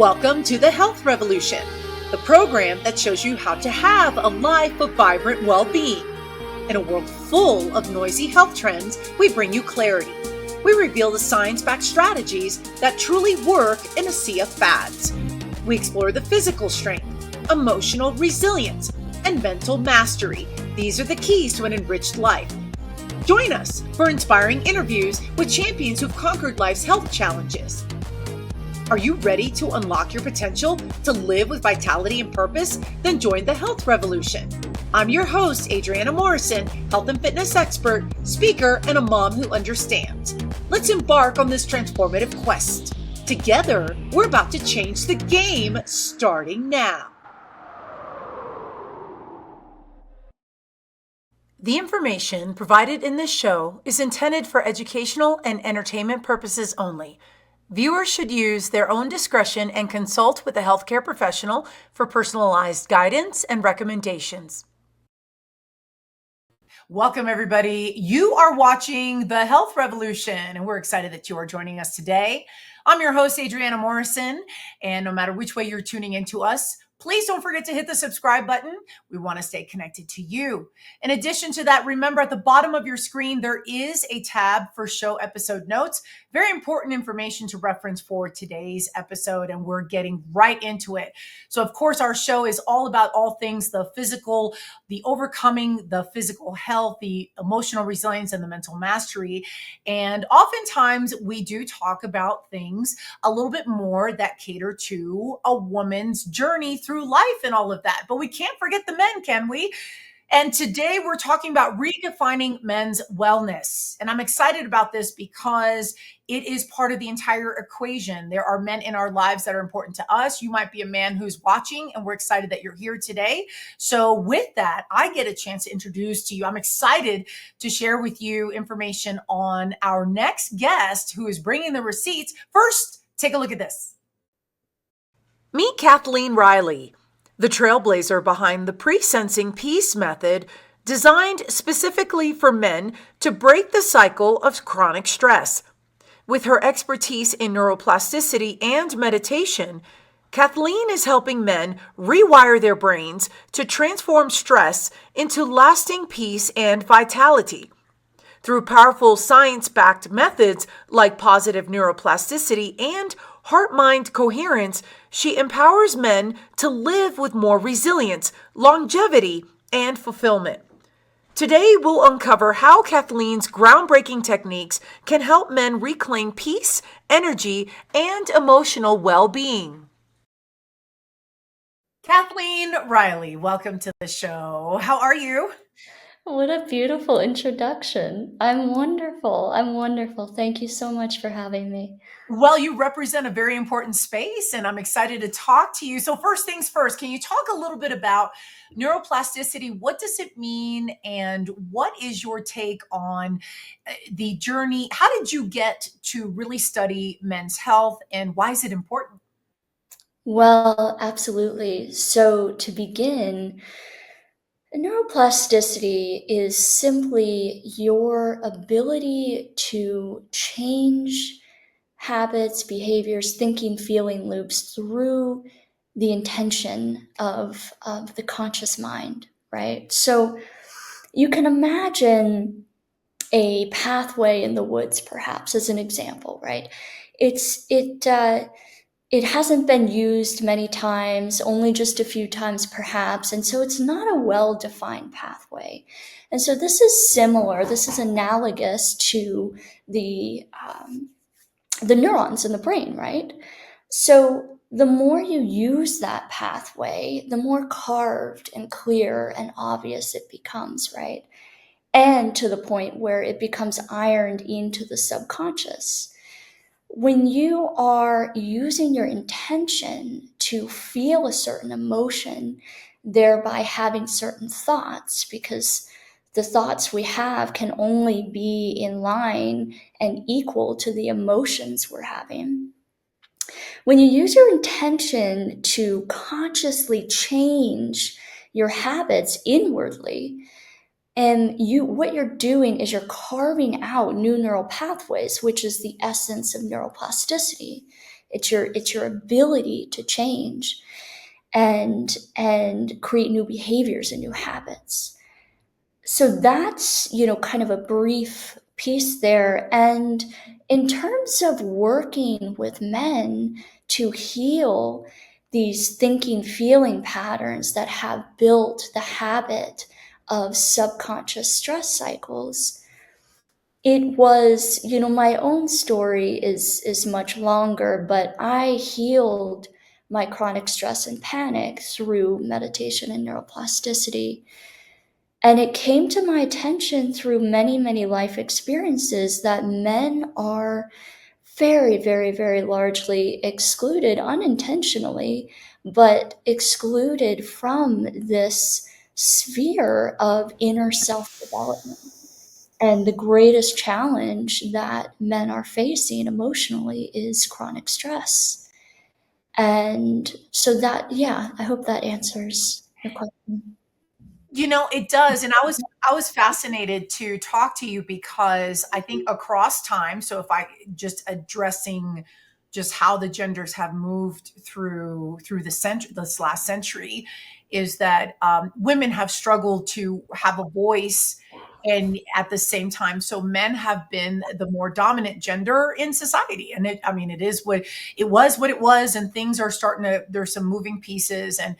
Welcome to the Health Revolution, the program that shows you how to have a life of vibrant well-being. In a world full of noisy health trends, we bring you clarity. We reveal the science-backed strategies that truly work in a sea of fads. We explore the physical strength, emotional resilience, and mental mastery. These are the keys to an enriched life. Join us for inspiring interviews with champions who've conquered life's health challenges. Are you ready to unlock your potential to live with vitality and purpose? Then join the Health Revolution. I'm your host, Adriana Morrison, health and fitness expert, speaker, and a mom who understands. Let's embark on this transformative quest. Together, we're about to change the game starting now. The information provided in this show is intended for educational and entertainment purposes only. Viewers should use their own discretion and consult with a healthcare professional for personalized guidance and recommendations. Welcome, everybody. You are watching the Health Revolution, and we're excited that you are joining us today. I'm your host, Adriana Morrison, and no matter which way you're tuning into us, please don't forget to hit the subscribe button. We want to stay connected to you. In addition to that, remember at the bottom of your screen, there is a tab for show episode notes. Very important information to reference for today's episode, and we're getting right into it. So, of course, our show is all about all things the physical, the overcoming the physical health, the emotional resilience, and the mental mastery. And oftentimes we do talk about things a little bit more that cater to a woman's journey through life and all of that. But we can't forget the men, can we? And today we're talking about redefining men's wellness. And I'm excited about this because it is part of the entire equation. There are men in our lives that are important to us. You might be a man who's watching, and we're excited that you're here today. So with that, I get a chance to introduce to you. I'm excited to share with you information on our next guest who is bringing the receipts. First, take a look at this. Meet Kathleen Reily, the trailblazer behind the pre-sensing peace method designed specifically for men to break the cycle of chronic stress. With her expertise in neuroplasticity and meditation, Kathleen is helping men rewire their brains to transform stress into lasting peace and vitality. Through powerful science-backed methods like positive neuroplasticity and heart-mind coherence, she empowers men to live with more resilience, longevity, and fulfillment. Today, we'll uncover how Kathleen's groundbreaking techniques can help men reclaim peace, energy, and emotional well-being. Kathleen Reily, welcome to the show. How are you? What a beautiful introduction. I'm wonderful. Thank you so much for having me. Well, you represent a very important space, and I'm excited to talk to you. So first things first, can you talk a little bit about neuroplasticity? What does it mean, and what is your take on the journey? How did you get to really study men's health, and why is it important? Well, absolutely. So to begin, neuroplasticity is simply your ability to change habits, behaviors, thinking, feeling loops through the intention of the conscious mind, right? So you can imagine a pathway in the woods, perhaps, as an example, right? It hasn't been used many times, only just a few times perhaps, and so it's not a well-defined pathway. And so this is similar, this is analogous to the neurons in the brain, right? So the more you use that pathway, the more carved and clear and obvious it becomes, right? And to the point where it becomes ironed into the subconscious. When you are using your intention to feel a certain emotion, thereby having certain thoughts, because the thoughts we have can only be in line and equal to the emotions we're having. When you use your intention to consciously change your habits inwardly, and what you're doing is you're carving out new neural pathways, which is the essence of neuroplasticity. It's your ability to change and create new behaviors and new habits. So that's, kind of a brief piece there. And in terms of working with men to heal these thinking, feeling patterns that have built the habit of subconscious stress cycles, it was, my own story is much longer, but I healed my chronic stress and panic through meditation and neuroplasticity. And it came to my attention through many, many life experiences that men are very, very, very largely excluded unintentionally, but excluded from this sphere of inner self development. And the greatest challenge that men are facing emotionally is chronic stress. And so that, yeah, I hope that answers your question. It does. And I was fascinated to talk to you because I think across time, so if I just addressing just how the genders have moved through this last century, is that women have struggled to have a voice, and at the same time, so men have been the more dominant gender in society. And it is what it was, and things are starting to, there's some moving pieces and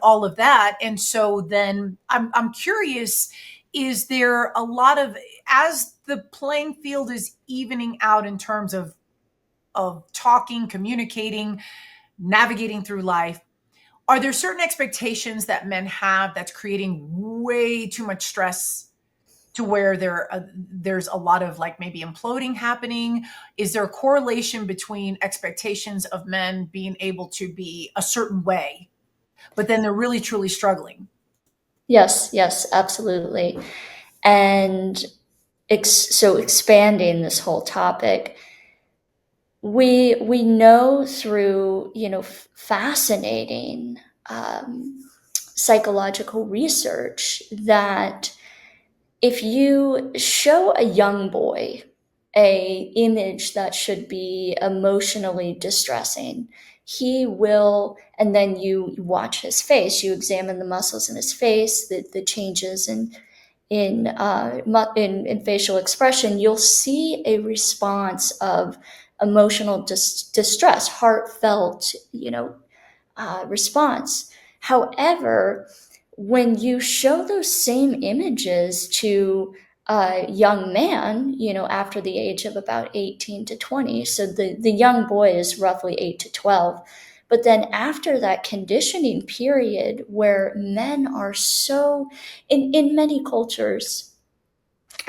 all of that. And so then I'm curious, is there a lot of, as the playing field is evening out in terms of talking, communicating, navigating through life, are there certain expectations that men have that's creating way too much stress to where there's a lot of like maybe imploding happening? Is there a correlation between expectations of men being able to be a certain way, but then they're really truly struggling? Yes, yes, absolutely. And so expanding this whole topic, we know through, fascinating psychological research that if you show a young boy a image that should be emotionally distressing, he will, and then you watch his face, you examine the muscles in his face, the changes in facial expression, you'll see a response of emotional distress, heartfelt, response. However, when you show those same images to a young man, after the age of about 18 to 20, so the young boy is roughly 8 to 12, but then after that conditioning period where men are so, in many cultures,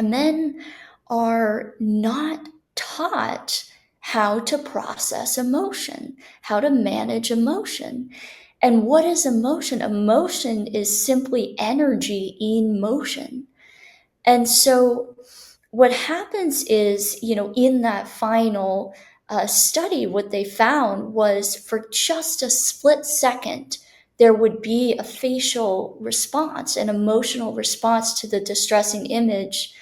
men are not taught how to process emotion, how to manage emotion. And what is emotion? Emotion is simply energy in motion. And so what happens is, in that final study, what they found was for just a split second, there would be a facial response, an emotional response to the distressing image.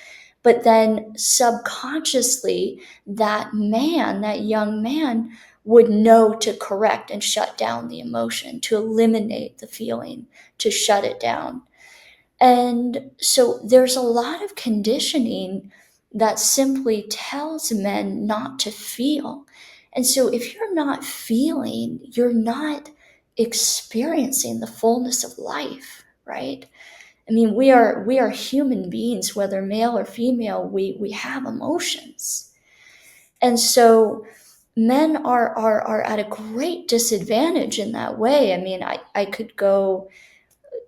But then subconsciously, that young man, would know to correct and shut down the emotion, to eliminate the feeling, to shut it down. And so there's a lot of conditioning that simply tells men not to feel. And so if you're not feeling, you're not experiencing the fullness of life, right? I mean, we are human beings, whether male or female, we have emotions. And so men are at a great disadvantage in that way. I mean, I could go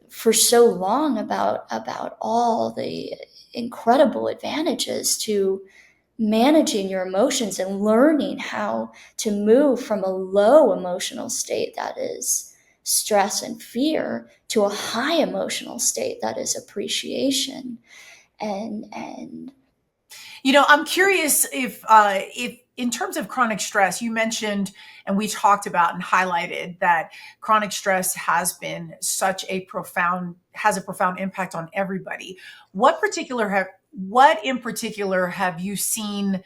for so long about all the incredible advantages to managing your emotions and learning how to move from a low emotional state that is stress and fear to a high emotional state that is appreciation and I'm curious if in terms of chronic stress, you mentioned and we talked about and highlighted that chronic stress has a profound impact on everybody. What in particular have you seen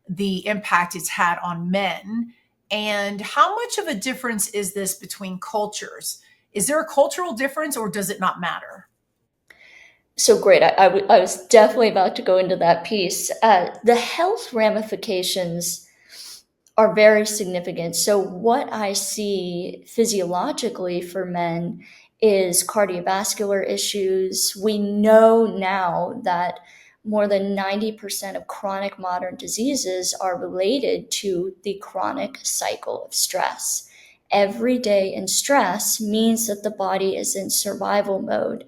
the impact it's had on men? And how much of a difference is this between cultures? Is there a cultural difference or does it not matter? So great. I was definitely about to go into that piece. The health ramifications are very significant. So, what I see physiologically for men is cardiovascular issues. We know now that more than 90% of chronic modern diseases are related to the chronic cycle of stress. Every day in stress means that the body is in survival mode.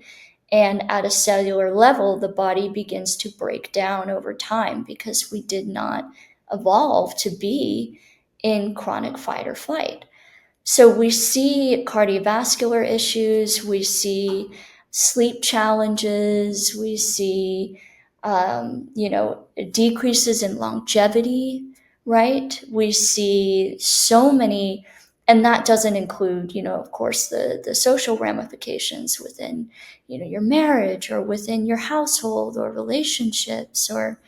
And at a cellular level, the body begins to break down over time because we did not evolve to be in chronic fight or flight. So we see cardiovascular issues, we see sleep challenges, we see, decreases in longevity, right? We see so many, and that doesn't include, of course, the social ramifications within, your marriage or within your household or relationships, or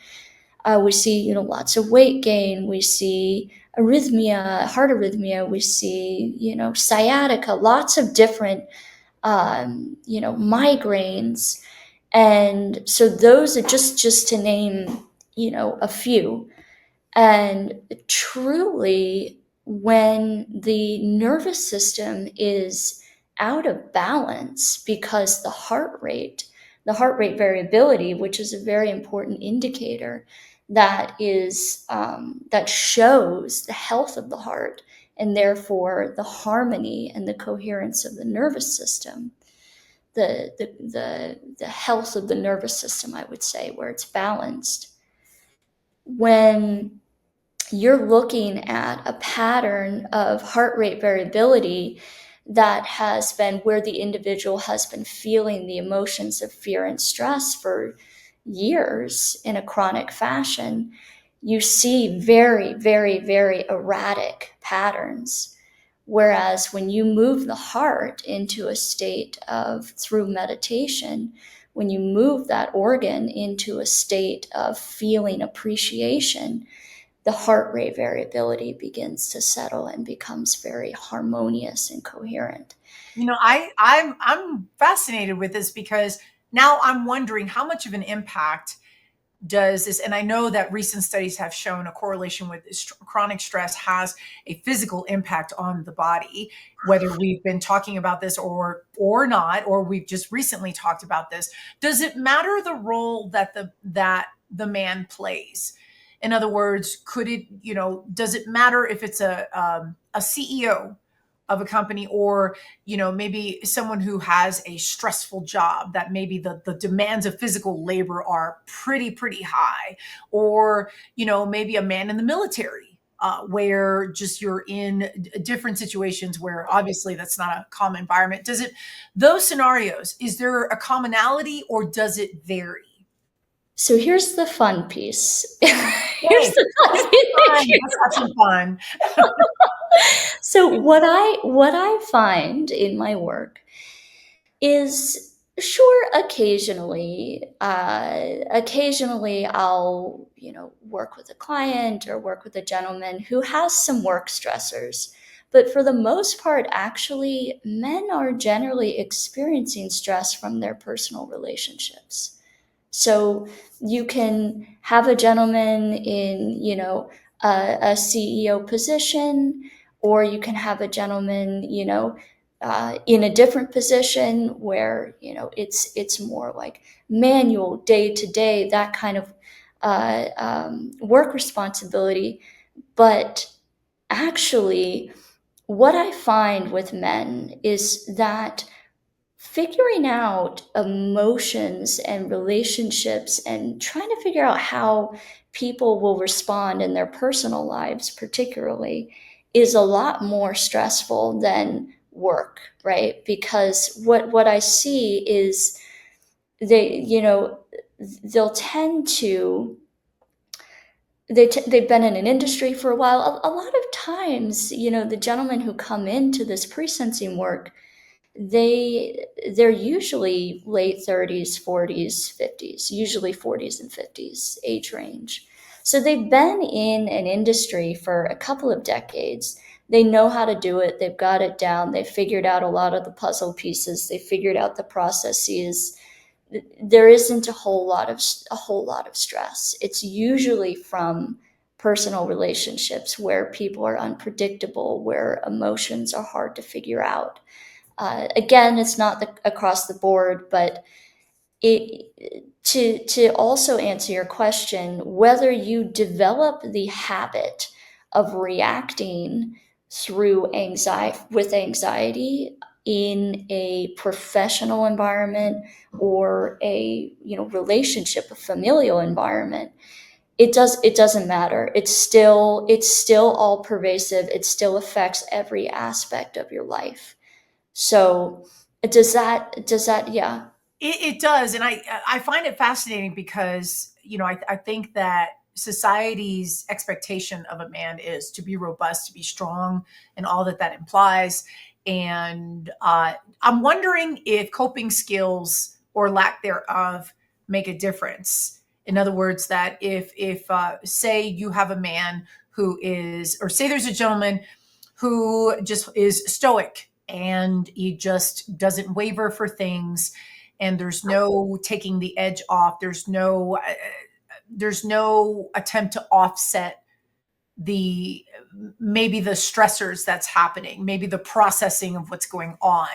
we see, lots of weight gain. We see arrhythmia, heart arrhythmia. We see, sciatica, lots of different, migraines. And so those are just to name, a few. And truly, when the nervous system is out of balance because the heart rate variability, which is a very important indicator that shows the health of the heart and therefore the harmony and the coherence of the nervous system, the health of the nervous system, I would say, where it's balanced. When you're looking at a pattern of heart rate variability that has been where the individual has been feeling the emotions of fear and stress for years in a chronic fashion, you see very, very, very erratic patterns. Whereas when you move the heart into a state of, through meditation, when you move that organ into a state of feeling appreciation, the heart rate variability begins to settle and becomes very harmonious and coherent. I'm fascinated with this because now I'm wondering how much of an impact does this, and I know that recent studies have shown a correlation with chronic stress has a physical impact on the body, whether we've been talking about this or not, or we've just recently talked about this. Does it matter the role that the man plays? In other words, could it, does it matter if it's a CEO of a company, or maybe someone who has a stressful job that maybe the demands of physical labor are pretty high, or maybe a man in the military, where just you're in different situations where obviously that's not a calm environment. Does it, those scenarios, is there a commonality or does it vary? So here's the fun piece. Here's Hey, the fun piece. let's have some fun. So what I find in my work is, sure, occasionally I'll, work with a client or work with a gentleman who has some work stressors. But for the most part, actually, men are generally experiencing stress from their personal relationships. So you can have a gentleman in, a CEO position, or you can have a gentleman, in a different position where, it's more like manual, day to day, that kind of work responsibility. But actually, what I find with men is that figuring out emotions and relationships and trying to figure out how people will respond in their personal lives, particularly, is a lot more stressful than work, right? Because what I see is they, they'll tend to, they've been in an industry for a while. A lot of times, the gentlemen who come into this pre-sensing work, they're usually late 30s, 40s, 50s, usually 40s and 50s age range. So they've been in an industry for a couple of decades. They know how to do it. They've got it down. They've figured out a lot of the puzzle pieces. They figured out the processes. There isn't a whole lot of stress. It's usually from personal relationships where people are unpredictable, where emotions are hard to figure out. Again, it's not across the board, but to also answer your question, whether you develop the habit of reacting through anxiety in a professional environment or a relationship, a familial environment, it doesn't matter. It's still all pervasive. It still affects every aspect of your life. So does that yeah. It does. And I find it fascinating because, I think that society's expectation of a man is to be robust, to be strong, and all that that implies. And I'm wondering if coping skills or lack thereof make a difference. In other words, that if say you have a man who is, or say there's a gentleman who just is stoic and he just doesn't waver for things, and there's no taking the edge off, there's no attempt to offset the maybe the stressors that's happening, maybe the processing of what's going on.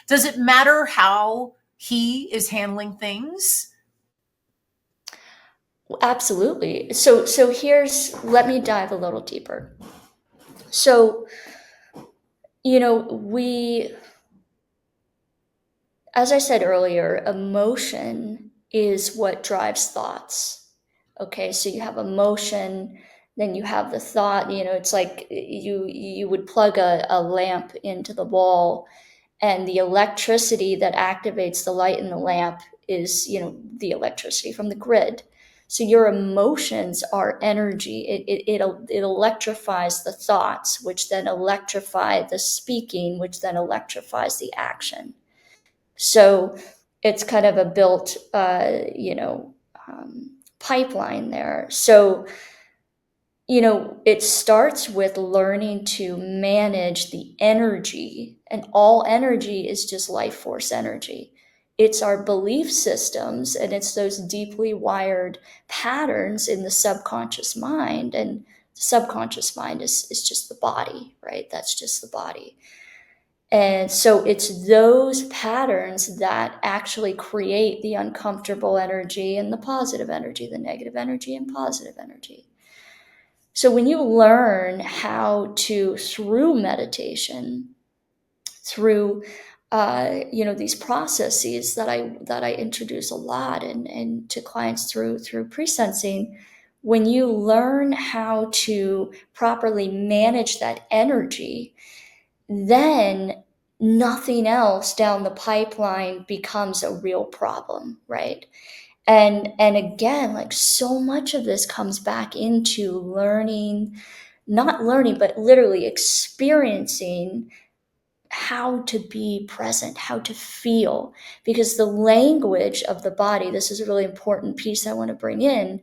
Does it matter how he is handling things? Absolutely. So let me dive a little deeper. So, as I said earlier, emotion is what drives thoughts. Okay, so you have emotion, then you have the thought. It's like you would plug a lamp into the wall, and the electricity that activates the light in the lamp is the electricity from the grid. So your emotions are energy. It electrifies the thoughts, which then electrify the speaking, which then electrifies the action. So it's kind of a built pipeline there. So it starts with learning to manage the energy, and all energy is just life force energy. It's our belief systems, and it's those deeply wired patterns in the subconscious mind. And the subconscious mind is just the body, right? That's just the body. And so it's those patterns that actually create the uncomfortable energy and the positive energy, the negative energy and positive energy. So when you learn how to, through meditation, through these processes that I introduce a lot and to clients through pre-sensing, when you learn how to properly manage that energy, then nothing else down the pipeline becomes a real problem, right? And again, like, so much of this comes back into not learning, but literally experiencing how to be present, how to feel, because the language of the body, this is a really important piece I want to bring in.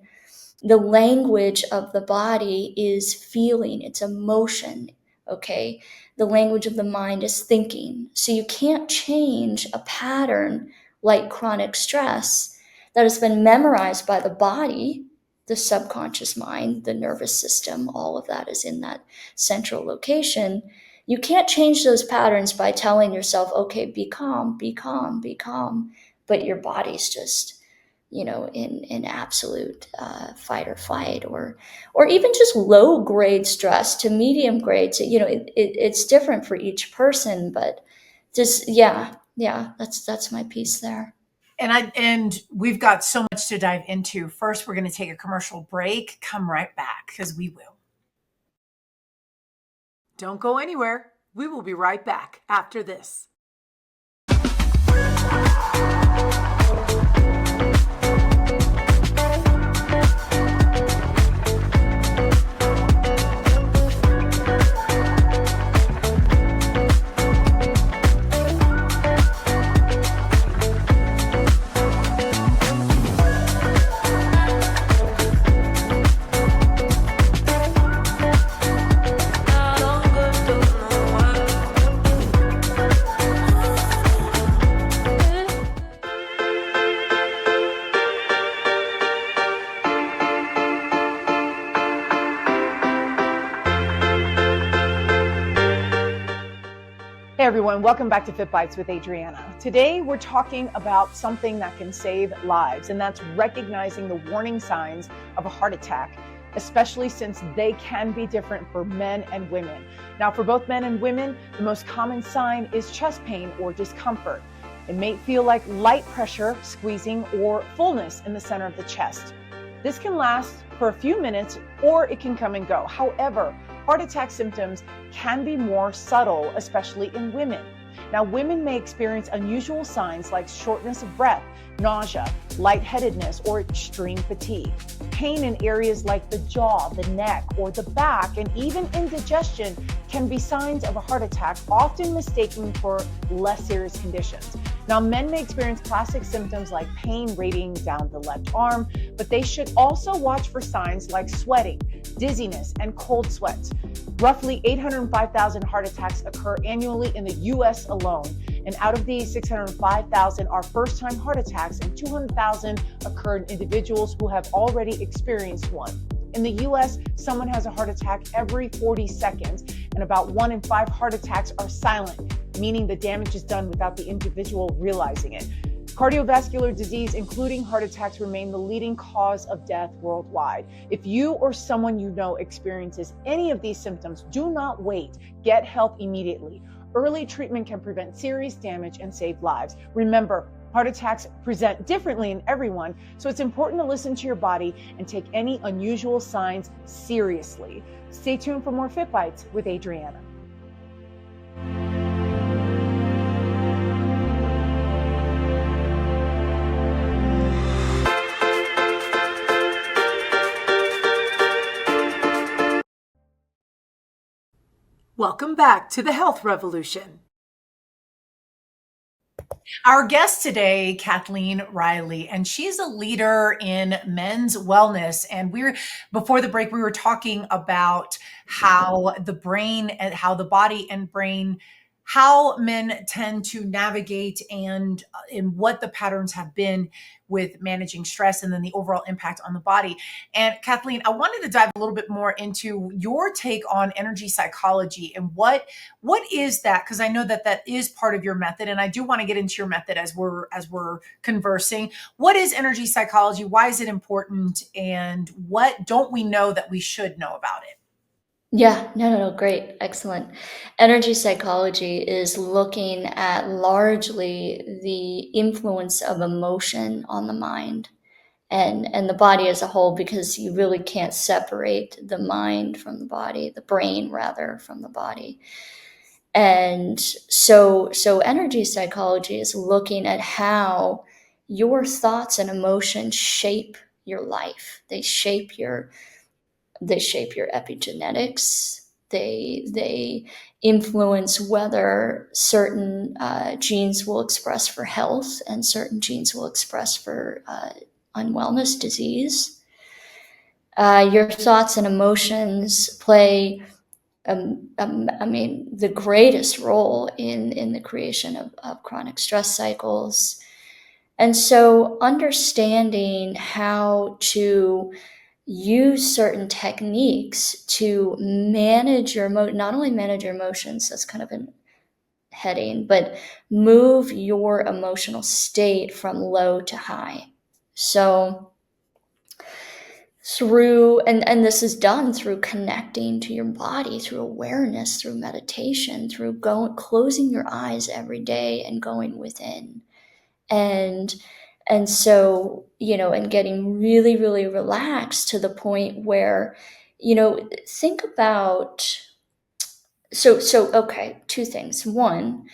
The language of the body is feeling, it's emotion, okay? The language of the mind is thinking. So you can't change a pattern like chronic stress that has been memorized by the body, the subconscious mind, the nervous system, all of that is in that central location. You can't change those patterns by telling yourself, okay, be calm, be calm, be calm, but your body's just in absolute fight or flight, or even just low grade stress to medium grade. So, it's different for each person, but just, that's my piece there. And we've got so much to dive into. First, we're going to take a commercial break. Come right back, because we will. Don't go anywhere. We will be right back after this. Hey everyone, welcome back to Fit Bites with Adriana. Today we're talking about something that can save lives, and that's recognizing the warning signs of a heart attack, especially since they can be different for men and women. Now, for both men and women, the most common sign is chest pain or discomfort. It may feel like light pressure, squeezing, or fullness in the center of the chest. This can last for a few minutes or it can come and go. However, heart attack symptoms can be more subtle, especially in women. Now, women may experience unusual signs like shortness of breath, nausea, lightheadedness, or extreme fatigue. Pain in areas like the jaw, the neck, or the back, and even indigestion can be signs of a heart attack, often mistaken for less serious conditions. Now, men may experience classic symptoms like pain radiating down the left arm, but they should also watch for signs like sweating, dizziness, and cold sweats. Roughly 805,000 heart attacks occur annually in the US alone, and out of these, 605,000 are first-time heart attacks, and 200,000 occur in individuals who have already experienced one. In the US, someone has a heart attack every 40 seconds, and about 1 in 5 heart attacks are silent, meaning the damage is done without the individual realizing it. Cardiovascular disease, including heart attacks, remain the leading cause of death worldwide. If you or someone you know experiences any of these symptoms, do not wait. Get help immediately. Early treatment can prevent serious damage and save lives. Remember, heart attacks present differently in everyone, so it's important to listen to your body and take any unusual signs seriously. Stay tuned for more Fit Bites with Adriana. Welcome back to the Health Revolution. Our guest today, Kathleen Reily, and she's a leader in men's wellness. And before the break, we were talking about how the brain and how the body and brain, how men tend to navigate and what the patterns have been with managing stress and then the overall impact on the body. And Kathleen, I wanted to dive a little bit more into your take on energy psychology and what is that? Because I know that is part of your method, and I do want to get into your method as we're conversing. What is energy psychology? Why is it important? And what don't we know that we should know about it? Yeah, no, great, excellent. Energy psychology is looking at largely the influence of emotion on the mind and the body as a whole, because you really can't separate the mind from the body, the brain rather from the body. And so energy psychology is looking at how your thoughts and emotions shape your life. They shape your epigenetics. They influence whether certain genes will express for health and certain genes will express for unwellness, disease. Your thoughts and emotions play the greatest role in the creation of chronic stress cycles. And so understanding how to use certain techniques to manage not only manage your emotions, that's kind of a heading, but move your emotional state from low to high. So and this is done through connecting to your body, through awareness, through meditation, through closing your eyes every day and going within. And so, and getting really, really relaxed to the point where, think about, okay, two things. One,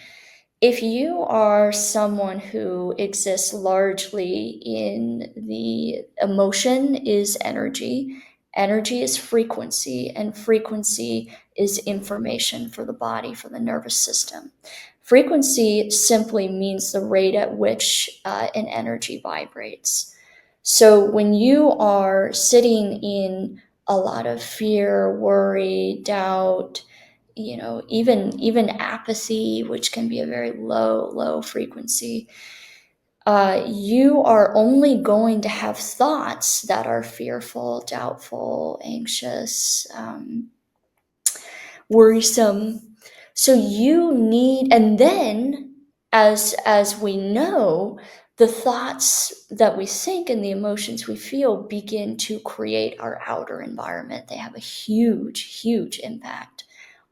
if you are someone who exists largely in the emotion is energy is frequency, and frequency is information for the body, for the nervous system. Frequency simply means the rate at which an energy vibrates. So when you are sitting in a lot of fear, worry, doubt, even apathy, which can be a very low frequency, you are only going to have thoughts that are fearful, doubtful, anxious, worrisome. So you need, and then as we know, the thoughts that we think and the emotions we feel begin to create our outer environment. They have a huge impact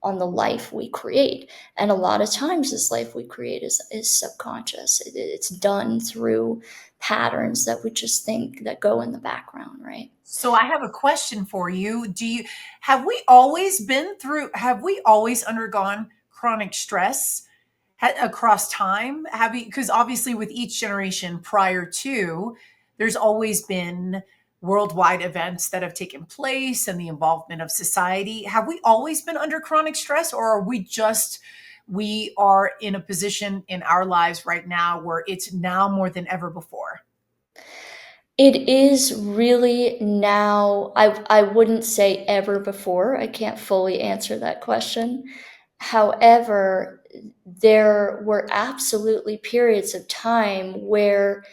on the life we create. And a lot of times this life we create is subconscious. It's done through patterns that we just think that go in the background, right? So I have a question for you. Have we always have we always undergone chronic stress across time? Because obviously with each generation prior to, there's always been worldwide events that have taken place and the involvement of society. Have we always been under chronic stress, or we are in a position in our lives right now where it's now more than ever before? It is really now, I wouldn't say ever before. I can't fully answer that question. However, there were absolutely periods of time where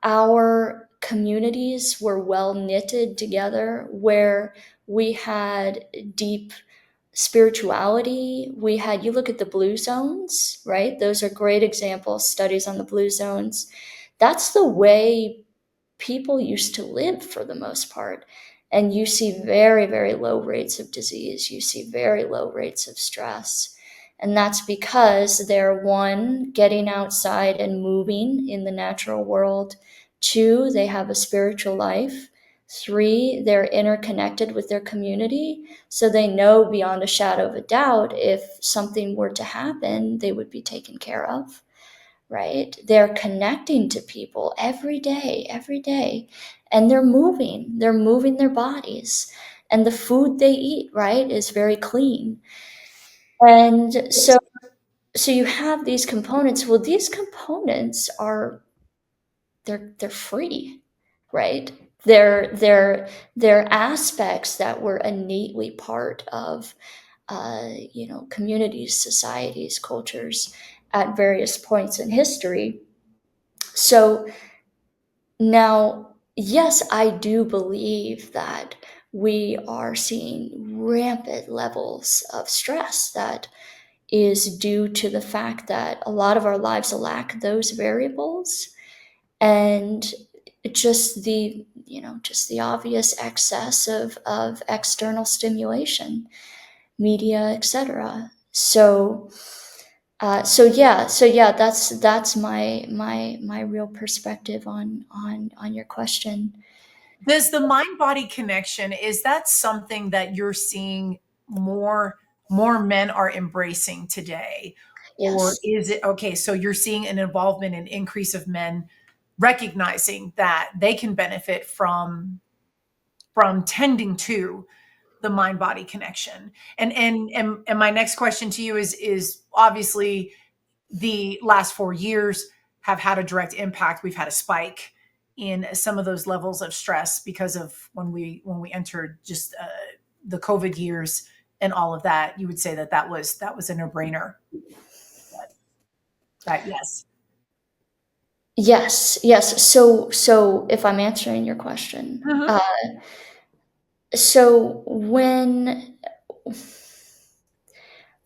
our communities were well knitted together, where we had deep spirituality. You look at the blue zones, right? Those are great examples, studies on the blue zones. That's the way people used to live for the most part. And you see very low rates of disease. You see very low rates of stress. And that's because they're, one, getting outside and moving in the natural world. Two, they have a spiritual life. Three, they're interconnected with their community. So they know beyond a shadow of a doubt if something were to happen, they would be taken care of, right? They're connecting to people every day, and they're moving their bodies. And the food they eat, right, is very clean. And so you have these components. Well, these components are, they're free, right? They're aspects that were innately part of communities, societies, cultures at various points in history. So now, yes, I do believe that we are seeing rampant levels of stress that is due to the fact that a lot of our lives lack those variables, and just the obvious excess of external stimulation, media, etc. So yeah, that's my real perspective on your question. Does the mind body connection, is that something that you're seeing more men are embracing today? Or Yes. is it okay? So you're seeing an involvement and increase of men recognizing that they can benefit from tending to the mind body connection. And my next question to you is obviously the last 4 years have had a direct impact. We've had a spike in some of those levels of stress because of when we entered just the COVID years and all of that. You would say that was a no brainer. That yes. Yes. So if I'm answering your question, Mhm. so when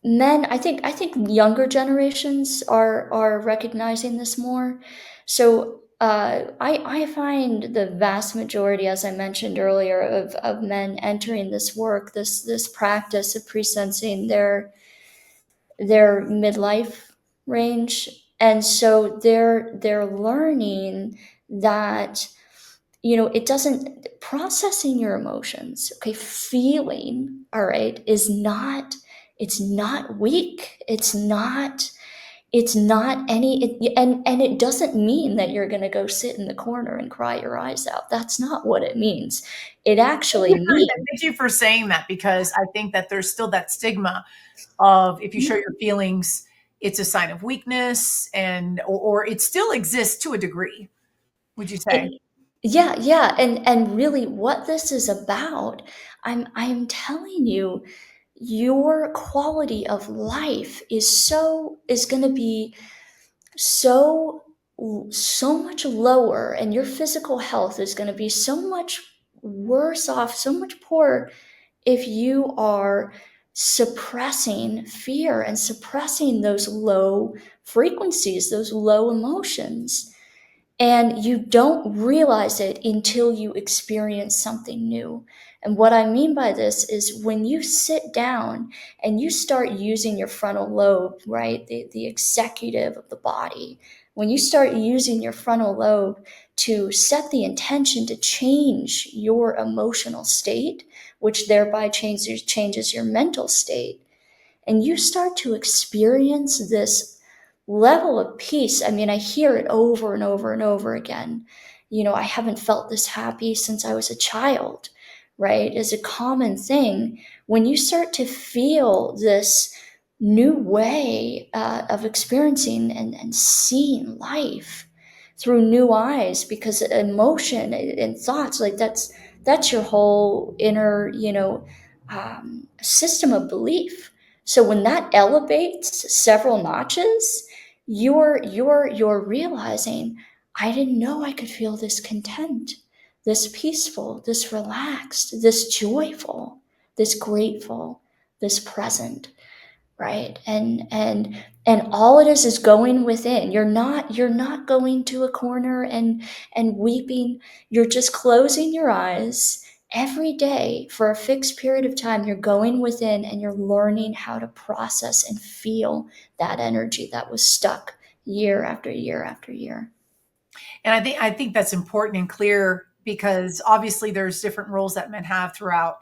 men, I think younger generations are recognizing this more. So I find the vast majority, as I mentioned earlier, of men entering this work, this practice of pre-sensing their midlife range. And so they're learning that, it doesn't, processing your emotions, okay, feeling, all right, is not, it's not weak. It's not any, and it doesn't mean that you're going to go sit in the corner and cry your eyes out. That's not what it means. It actually means, Thank you for saying that, because I think that there's still that stigma of if you show your feelings, it's a sign of weakness, or it still exists to a degree. Would you say? it, yeah, and really what this is about, I'm telling you, your quality of life is going to be so so much lower, and your physical health is going to be so much worse off, so much poorer, if you are suppressing fear and suppressing those low frequencies, those low emotions. And you don't realize it until you experience something new. And what I mean by this is when you sit down and you start using your frontal lobe, right, the executive of the body, when you start using your frontal lobe to set the intention to change your emotional state, which thereby changes your mental state, and you start to experience this level of peace. I mean, I hear it over and over and over again. I haven't felt this happy since I was a child, right? It's a common thing. When you start to feel this new way of experiencing and seeing life through new eyes, because emotion and thoughts, like that's your whole inner, system of belief. So when that elevates several notches, you're realizing, I didn't know I could feel this content, this peaceful, this relaxed, this joyful, this grateful, this present, right? And all it is going within. You're not going to a corner and weeping. You're just closing your eyes every day for a fixed period of time. You're going within and you're learning how to process and feel that energy that was stuck year after year after year. And I think that's important and clear, because obviously there's different roles that men have throughout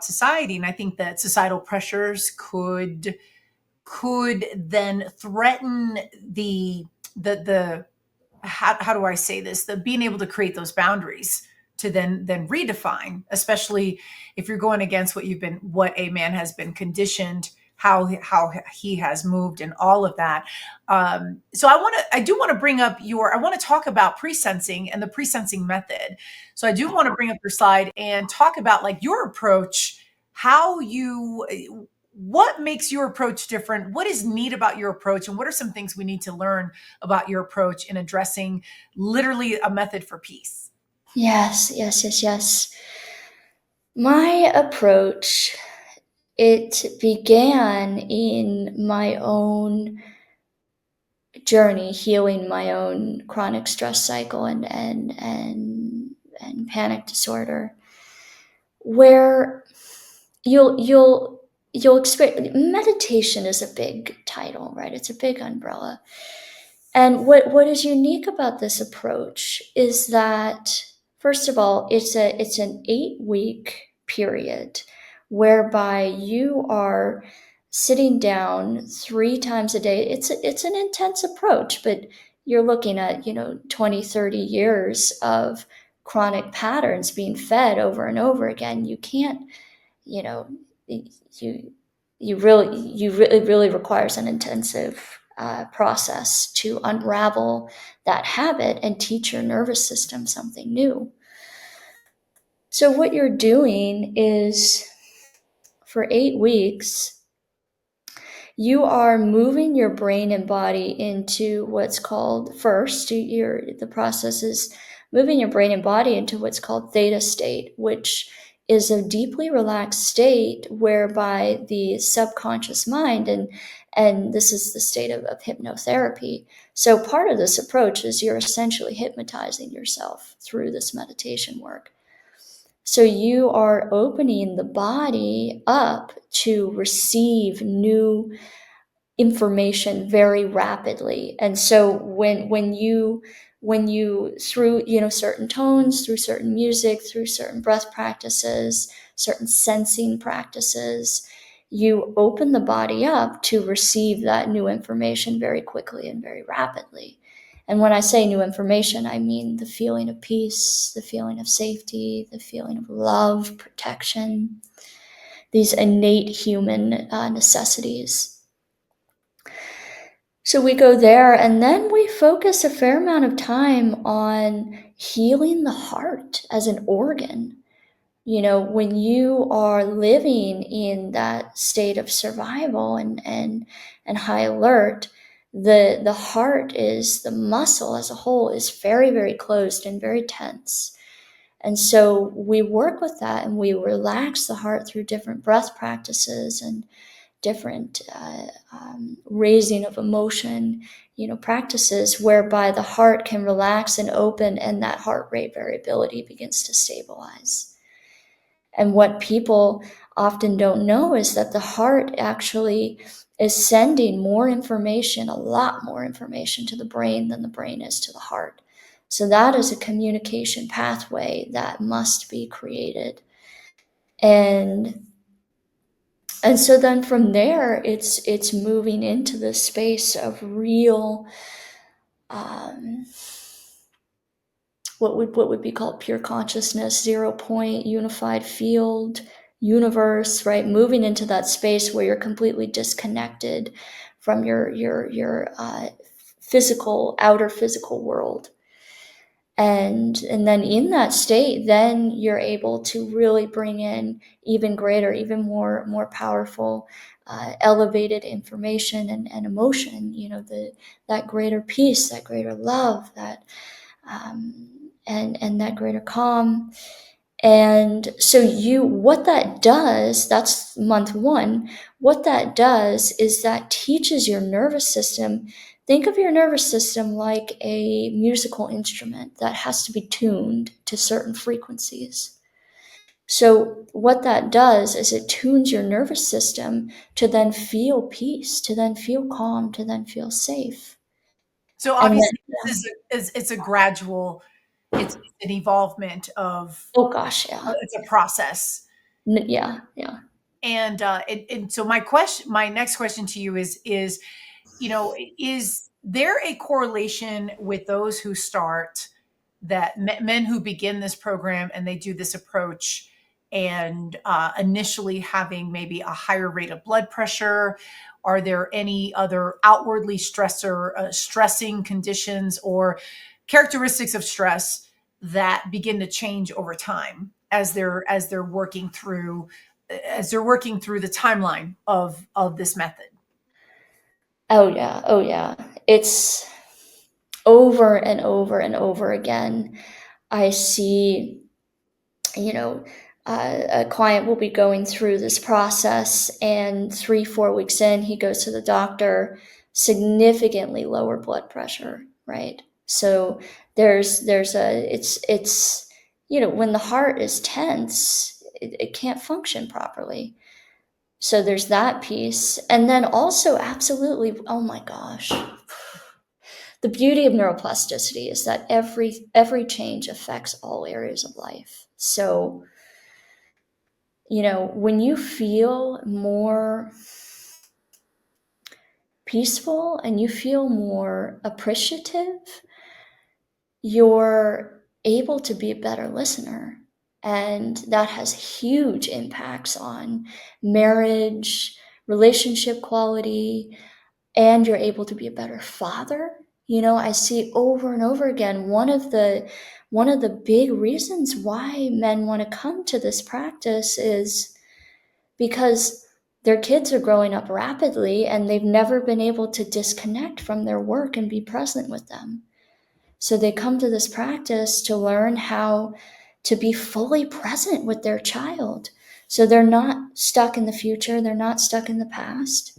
society. And I think that societal pressures could then threaten the how do I say this, the being able to create those boundaries to then redefine, especially if you're going against what a man has been conditioned, how he has moved, and all of that. So I do want to bring up I want to talk about pre-sensing and the pre-sensing method. So I do want to bring up your slide and talk about like your approach, what makes your approach different? What is neat about your approach? And what are some things we need to learn about your approach in addressing literally a method for peace? Yes. My approach, it began in my own journey, healing my own chronic stress cycle and panic disorder, where you'll experience. Meditation is a big title, right? It's a big umbrella. And what is unique about this approach is that, first of all, it's an 8-week period whereby you are sitting down 3 times a day. It's an intense approach, but you're looking at 20, 30 years of chronic patterns being fed over and over again. You can't, you know you really requires an intensive process to unravel that habit and teach your nervous system something new. So what you're doing is, for 8 weeks, you are moving your brain and body into what's called, the process is moving your brain and body into what's called theta state, which is a deeply relaxed state whereby the subconscious mind, and this is the state of hypnotherapy. So part of this approach is you're essentially hypnotizing yourself through this meditation work. So you are opening the body up to receive new information very rapidly. And so when you through certain tones, through certain music, through certain breath practices, certain sensing practices, you open the body up to receive that new information very quickly and very rapidly. And when I say new information, I mean the feeling of peace, the feeling of safety, the feeling of love, protection, these innate human necessities. So we go there, and then we focus a fair amount of time on healing the heart as an organ. When you are living in that state of survival and high alert, the heart, is the muscle as a whole, is very, very closed and very tense. And so we work with that, and we relax the heart through different breath practices and different raising of emotion, practices whereby the heart can relax and open, and that heart rate variability begins to stabilize. And what people often don't know is that the heart actually is sending more information, a lot more information to the brain than the brain is to the heart. So that is a communication pathway that must be created. And so then from there, it's moving into the space of real, what would be called pure consciousness, 0 point, unified field, universe, right? Moving into that space where you're completely disconnected from your outer physical world. And then in that state, then you're able to really bring in even greater, even more powerful, elevated information and emotion. That greater peace, that greater love, that and that greater calm. And so what that does, that's month 1. What that does is that teaches your nervous system. Think of your nervous system like a musical instrument that has to be tuned to certain frequencies. So what that does is it tunes your nervous system to then feel peace, to then feel calm, to then feel safe. So And obviously, then, it's a gradual, it's an evolvement of, oh gosh, yeah. it's a process. Yeah. And so my next question to you is, is there a correlation with those who start, that men who begin this program and they do this approach, and initially having maybe a higher rate of blood pressure? Are there any other outwardly stressing conditions or characteristics of stress that begin to change over time as they're working through the timeline of this method? Oh yeah. It's over and over and over again. I see, a client will be going through this process, and 3-4 weeks in, he goes to the doctor, significantly lower blood pressure, right? So it's when the heart is tense, it can't function properly. So there's that piece. And then also, absolutely, oh my gosh, the beauty of neuroplasticity is that every change affects all areas of life. So, when you feel more peaceful and you feel more appreciative, you're able to be a better listener. And that has huge impacts on marriage, relationship quality, and you're able to be a better father. I see over and over again, one of the big reasons why men want to come to this practice is because their kids are growing up rapidly and they've never been able to disconnect from their work and be present with them. So they come to this practice to learn how to be fully present with their child. So they're not stuck in the future, they're not stuck in the past.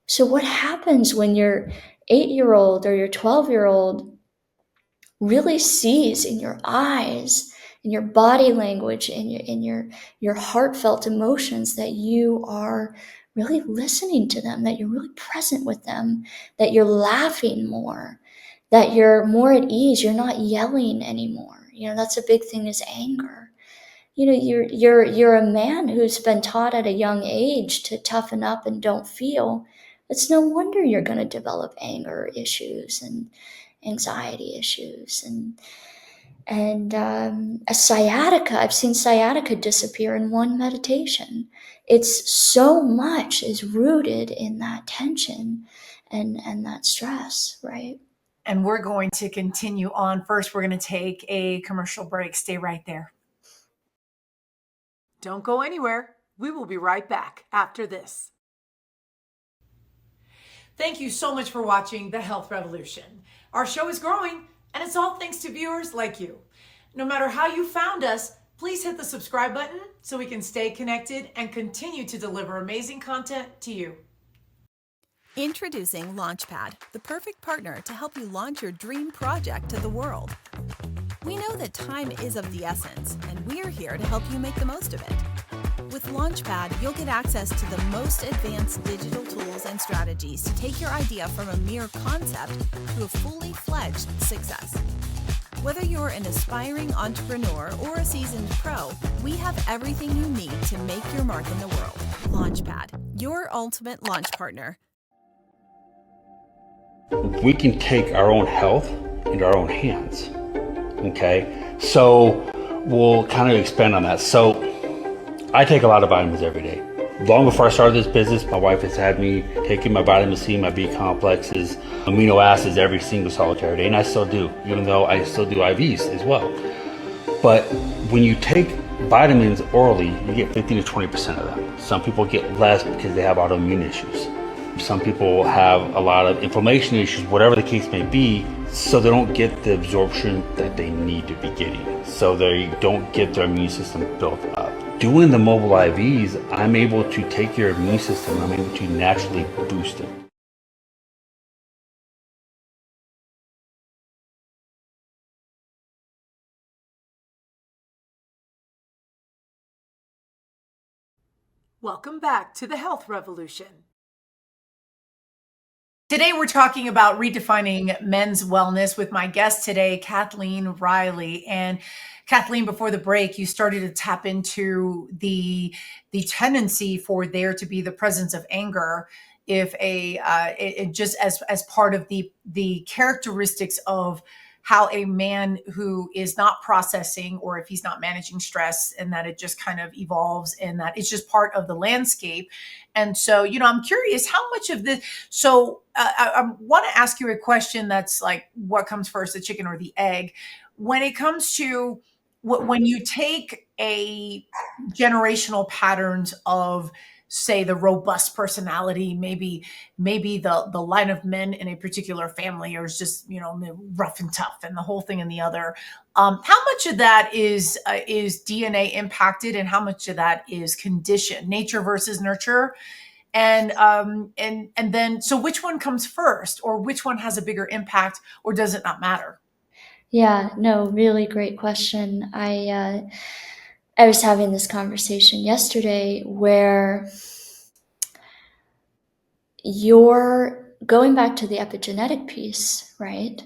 So what happens when your 8-year-old or your 12-year-old really sees in your eyes, in your body language, in your heartfelt emotions, that you are really listening to them, that you're really present with them, that you're laughing more, that you're more at ease, you're not yelling anymore. That's a big thing, is anger. You're a man who's been taught at a young age to toughen up and don't feel. It's no wonder you're going to develop anger issues and anxiety issues and a sciatica. I've seen sciatica disappear in one meditation. It's so much is rooted in that tension and that stress, right? And we're going to continue on. First, we're going to take a commercial break. Stay right there. Don't go anywhere. We will be right back after this. Thank you so much for watching The Health Revolution. Our show is growing, and it's all thanks to viewers like you. No matter how you found us, please hit the subscribe button so we can stay connected and continue to deliver amazing content to you. Introducing Launchpad, the perfect partner to help you launch your dream project to the world. We know that time is of the essence, and we're here to help you make the most of it. With Launchpad, you'll get access to the most advanced digital tools and strategies to take your idea from a mere concept to a fully fledged success. Whether you're an aspiring entrepreneur or a seasoned pro, we have everything you need to make your mark in the world. Launchpad, your ultimate launch partner. We can take our own health into our own hands. Okay, so we'll kind of expand on that. So I take a lot of vitamins every day. Long before I started this business, my wife has had me taking my vitamin C, my B complexes, amino acids every single solitary day, and I still do, even though I still do IVs as well. But when you take vitamins orally, you get 15 to 20% of them. Some people get less because they have autoimmune issues. Some people have a lot of inflammation issues, whatever the case may be, so they don't get the absorption that they need to be getting. So they don't get their immune system built up. Doing the mobile IVs, I'm able to take your immune system, I'm able to naturally boost it. Welcome back to the Health Revolution. Today, we're talking about redefining men's wellness with my guest today, Kathleen Reily. And Kathleen, before the break, you started to tap into the tendency for there to be the presence of anger if it just as part of the characteristics of how a man who is not processing or if he's not managing stress, and that it just kind of evolves and that it's just part of the landscape. And so, I'm curious how much of this. So I want to ask you a question that's like, what comes first, the chicken or the egg? When it comes to when you take a generational patterns of, say, the robust personality, maybe the line of men in a particular family are just rough and tough, and the whole thing in the other. How much of that is DNA impacted, and how much of that is conditioned, nature versus nurture? And then, so which one comes first, or which one has a bigger impact, or does it not matter? Yeah, no, really great question. I was having this conversation yesterday where you're going back to the epigenetic piece, right?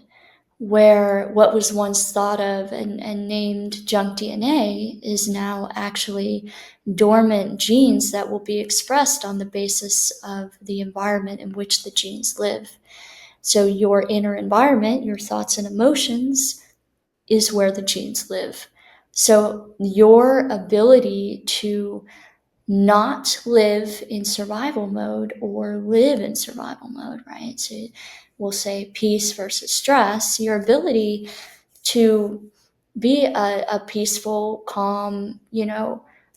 Where what was once thought of and named junk DNA is now actually dormant genes that will be expressed on the basis of the environment in which the genes live. So your inner environment, your thoughts and emotions, is where the genes live. So your ability to not live in survival mode or live in survival mode, right? So we'll say peace versus stress, your ability to be a peaceful, calm,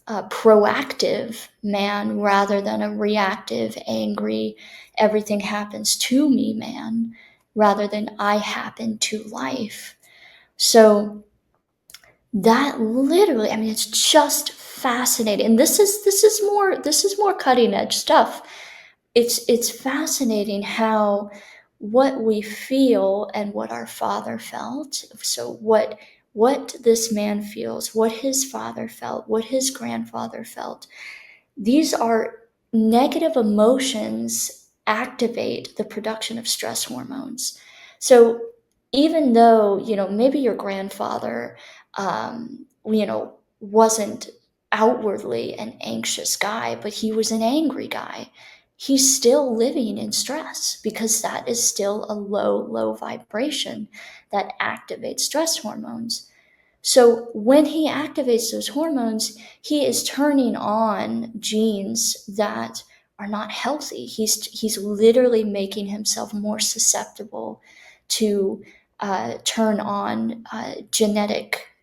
proactive man rather than a reactive, angry, everything happens to me man, rather than I happen to life. So that literally, I mean, it's just fascinating. And this is more cutting edge stuff. It's fascinating how what we feel and what our father felt. So what this man feels, what his father felt, what his grandfather felt. These are negative emotions activate the production of stress hormones. So even though, maybe your grandfather, wasn't outwardly an anxious guy, but he was an angry guy, he's still living in stress because that is still a low vibration that activates stress hormones. So when he activates those hormones, he is turning on genes that are not healthy. He's literally making himself more susceptible to turn on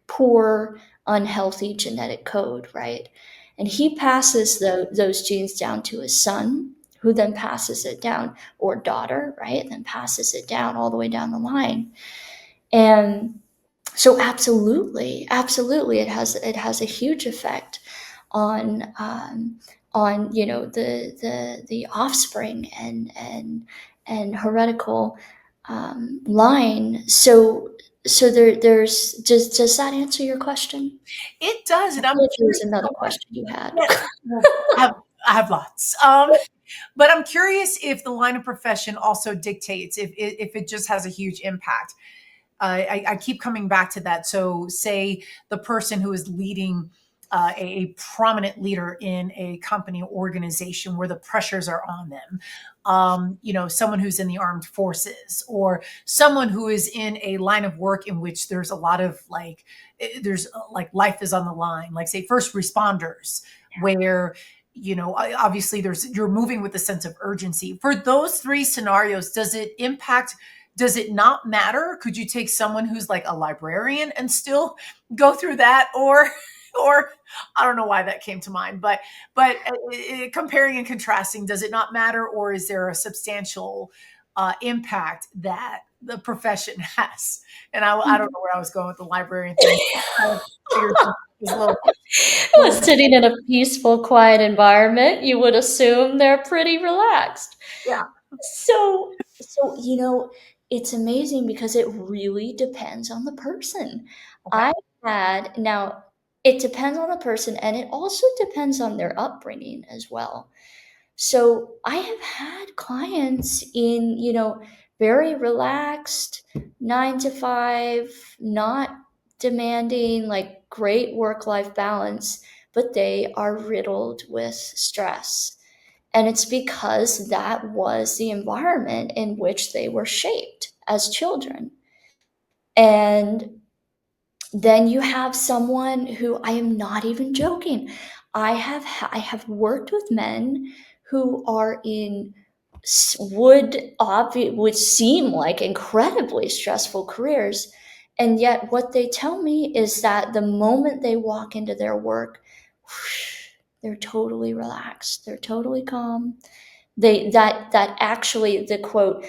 poor, unhealthy genetic code, right? And he passes those genes down to his son, who then passes it down, or daughter, right? Then passes it down all the way down the line. And So absolutely, it has a huge effect on the offspring and heretical line. So there's does that answer your question? It does, and I I'm feel like there was curious. another question you had. Yeah, well, I have lots. But I'm curious if the line of profession also dictates if it just has a huge impact. I keep coming back to that. So, say the person who is leading a prominent leader in a company organization where the pressures are on them. Someone who's in the armed forces, or someone who is in a line of work in which there's a lot of there's like life is on the line, like say first responders, where obviously you're moving with a sense of urgency. For those three scenarios, does it not matter? Could you take someone who's like a librarian and still go through that? Or I don't know why that came to mind, but comparing and contrasting, does it not matter, or is there a substantial impact that the profession has? And I don't know where I was going with the librarian thing. I figured it was a little Sitting in a peaceful, quiet environment, you would assume they're pretty relaxed. yeah. So it's amazing because it really depends on the person. Okay. I had now it depends on the person, and it also depends on their upbringing as well. So I have had clients in, very relaxed, 9 to 5, not demanding, like great work life balance, but they are riddled with stress. And it's because that was the environment in which they were shaped as children. And then you have someone who, I am not even joking. I have worked with men who are in would seem like incredibly stressful careers, and yet what they tell me is that the moment they walk into their work, they're totally relaxed, they're totally calm. That actually, the quote,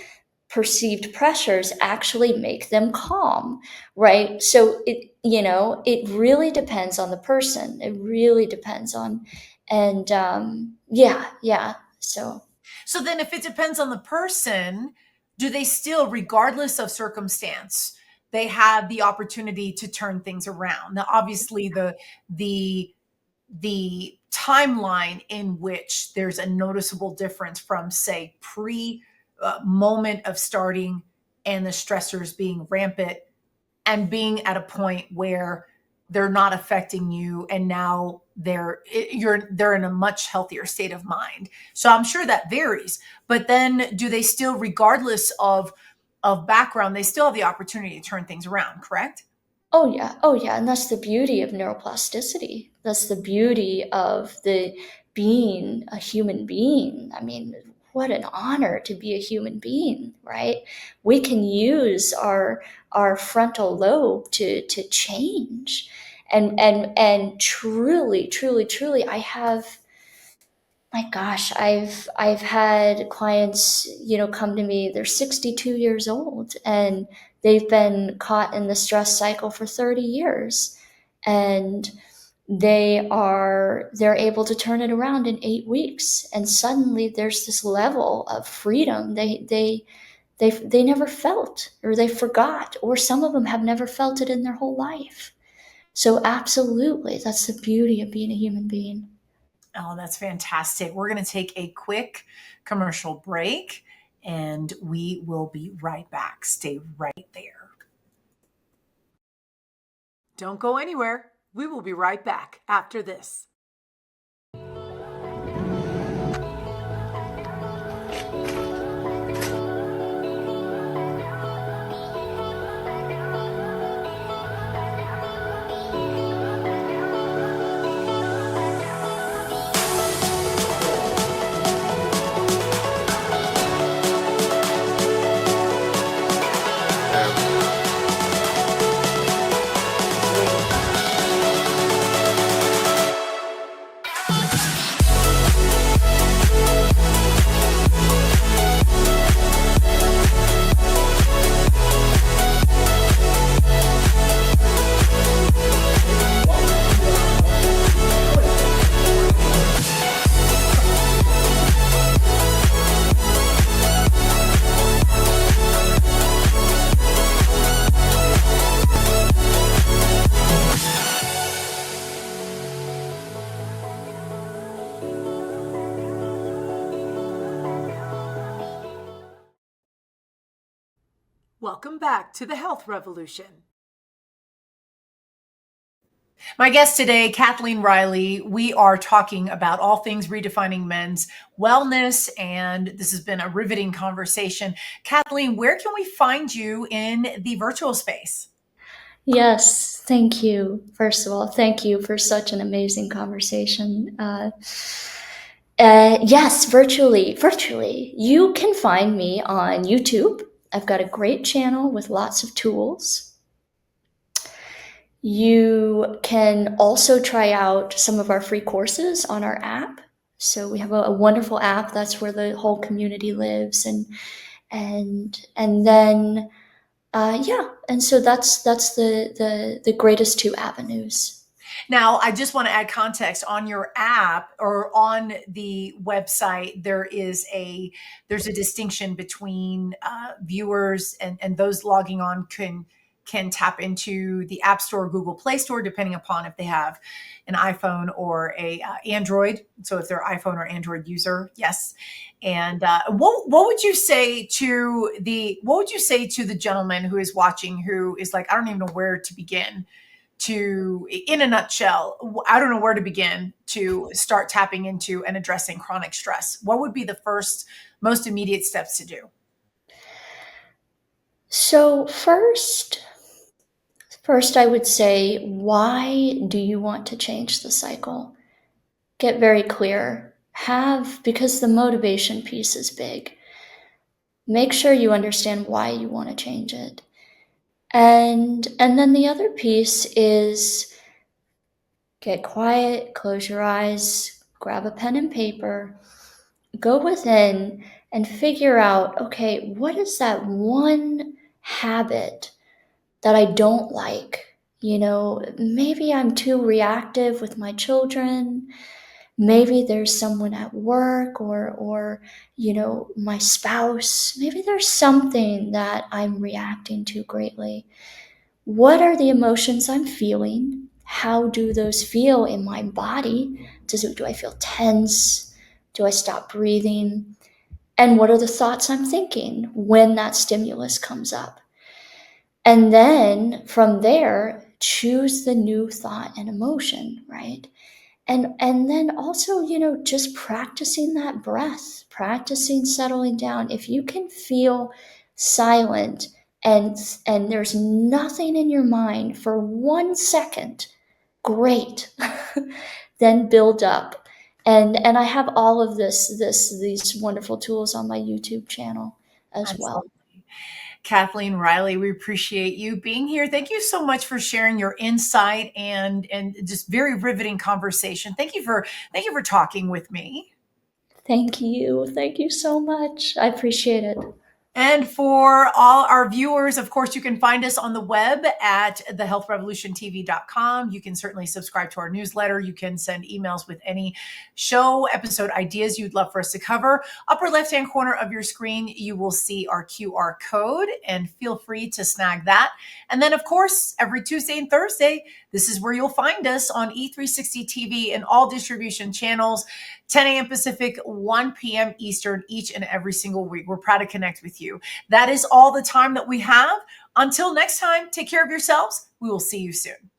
perceived pressures actually make them calm, right? So it really depends on the person. It really depends on, and yeah. So then, if it depends on the person, do they still, regardless of circumstance, they have the opportunity to turn things around? Now, obviously, the timeline in which there's a noticeable difference from, say, pre moment of starting and the stressors being rampant and being at a point where they're not affecting you, and now they're in a much healthier state of mind. So I'm sure that varies. But then, do they still, regardless of background, they still have the opportunity to turn things around, correct? Oh yeah, and that's the beauty of neuroplasticity. That's the beauty of the being a human being. I mean, what an honor to be a human being, right? We can use our frontal lobe to change. And truly, I have, my gosh, I've had clients, come to me, they're 62 years old and they've been caught in the stress cycle for 30 years. And they're able to turn it around in 8 weeks. And suddenly there's this level of freedom they never felt, or they forgot, or some of them have never felt it in their whole life. So absolutely, that's the beauty of being a human being. Oh, that's fantastic. We're going to take a quick commercial break and we will be right back. Stay right there. Don't go anywhere. We will be right back after this. Welcome back to the Health Revolution. My guest today, Kathleen Reily, we are talking about all things redefining men's wellness, and this has been a riveting conversation. Kathleen, where can we find you in the virtual space? Yes, thank you. First of all, thank you for such an amazing conversation. Yes, virtually. You can find me on YouTube. I've got a great channel with lots of tools. You can also try out some of our free courses on our app. So we have a wonderful app. That's where the whole community lives, and then and so that's the greatest two avenues. Now, I just want to add context on your app or on the website. There's a distinction between viewers and those logging on can tap into the App Store, Google Play Store, depending upon if they have an iPhone or a Android. So if they're iPhone or Android user, yes. And what would you say to the gentleman who is watching, who is like, I don't even know where to begin? In a nutshell, I don't know where to begin to start tapping into and addressing chronic stress. What would be the most immediate steps to do? So first I would say, why do you want to change the cycle? Get very clear. Because the motivation piece is big. Make sure you understand why you want to change it. And then the other piece is get quiet, close your eyes, grab a pen and paper, go within and figure out, okay, what is that one habit that I don't like? Maybe I'm too reactive with my children. Maybe there's someone at work or my spouse. Maybe there's something that I'm reacting to greatly. What are the emotions I'm feeling? How do those feel in my body? Do I feel tense? Do I stop breathing? And what are the thoughts I'm thinking when that stimulus comes up? And then from there, choose the new thought and emotion, right? And then also, just practicing that breath, practicing settling down. If you can feel silent and there's nothing in your mind for 1 second, great. Then build up. And I have all of these wonderful tools on my YouTube channel as well. Kathleen Reily, we appreciate you being here. Thank you so much for sharing your insight and just very riveting conversation. Thank you for talking with me. Thank you so much. I appreciate it. And for all our viewers, of course, you can find us on the web at thehealthrevolutiontv.com. You can certainly subscribe to our newsletter. You can send emails with any show episode ideas you'd love for us to cover. Upper left-hand corner of your screen, you will see our QR code, and feel free to snag that. And then, of course, every Tuesday and Thursday, this is where you'll find us on E360 TV and all distribution channels, 10 a.m. Pacific, 1 p.m. Eastern, each and every single week. We're proud to connect with you. That is all the time that we have. Until next time, take care of yourselves. We will see you soon.